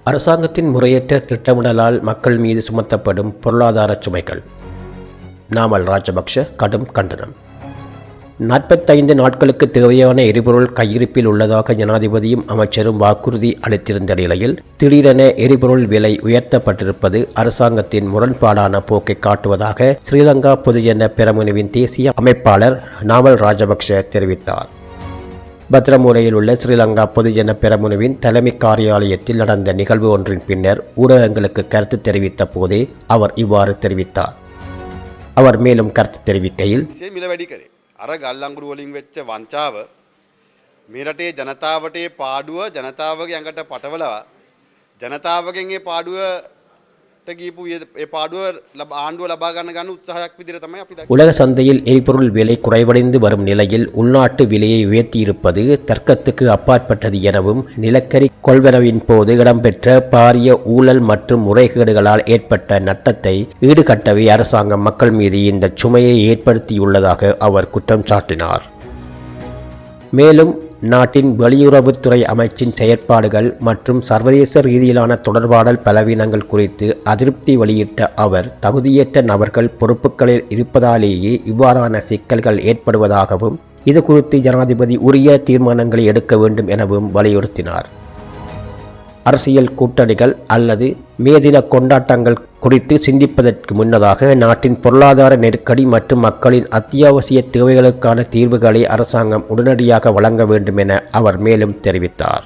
அரசாங்கத்தின் முறையற்ற திட்டமிடலால் மக்கள் மீது சுமத்தப்படும் பொருளாதார சுமைகள். நாமல் ராஜபக்ஷ கடும் கண்டனம். 45 நாட்களுக்கு தேவையான எரிபொருள் கையிருப்பில் உள்ளதாக ஜனாதிபதியும் அமைச்சரும் வாக்குறுதி அளித்திருந்த நிலையில் திடீரென எரிபொருள் விலை உயர்த்தப்பட்டிருப்பது அரசாங்கத்தின் முரண்பாடான போக்கை காட்டுவதாக ஸ்ரீலங்கா பொதுஜன பெரமுனவின் தேசிய அமைப்பாளர் நாமல் ராஜபக்ஷ தெரிவித்தார். பத்ரமுலையில் உள்ள ஸ்ரீலங்கா பொதுஜன பெரமுனவின் தலைமை காரியாலயத்தில் நடந்த நிகழ்வு ஒன்றின் பின்னர் ஊடகங்களுக்கு கருத்து தெரிவித்த போதே அவர் இவ்வாறு தெரிவித்தார். அவர் மேலும் கருத்து தெரிவிக்கையில், අර ගල්ලංගුරු වලින් වෙච්ච වංචාව මේ රටේ ජනතාවට ඒ පාඩුව ජනතාවගේ ඇඟට පටවලා ජනතාවගෙන් ඒ පාඩුවට ගියපු ඒ පාඩුව ආණ්ඩුව ලබා ගන්න උත්සාහයක් විදිහට තමයි අපි දැක්කේ. உலக சந்தையில் எரிபொருள் விலை குறைவடைந்து வரும் நிலையில் உள்நாட்டு விலையை உயர்த்தியிருப்பது தர்க்கத்துக்கு அப்பாற்பட்டது எனவும் நிலக்கரி கொள்வனவின் போது இடம்பெற்ற பாரிய ஊழல் மற்றும் முறைகேடுகளால் ஏற்பட்ட நட்டத்தை ஈடுகட்டவே அரசாங்கம் மக்கள் மீது இந்த சுமையை ஏற்படுத்தியுள்ளதாக அவர் குற்றம் சாட்டினார். மேலும் நாட்டின் வெளியுறவுத்துறை அமைச்சின் செயற்பாடுகள் மற்றும் சர்வதேச ரீதியிலான தொடர்பாடல் பலவீனங்கள் குறித்து அதிருப்தி வெளியிட்ட அவர் தகுதியற்ற நபர்கள் பொறுப்புகளில் இருப்பதாலேயே இவ்வாறான சிக்கல்கள் ஏற்படுவதாகவும் இது குறித்து ஜனாதிபதி உரிய தீர்மானங்களை எடுக்க வேண்டும் எனவும் வலியுறுத்தினார். அரசியல் கூட்டணிகள் அல்லது மேதின கொண்டாட்டங்கள் குறித்து சிந்திப்பதற்கு முன்னதாக நாட்டின் பொருளாதார நெருக்கடி மற்றும் மக்களின் அத்தியாவசிய தேவைகளுக்கான தீர்வுகளை அரசாங்கம் உடனடியாக வழங்க வேண்டும் என அவர் மேலும் தெரிவித்தார்.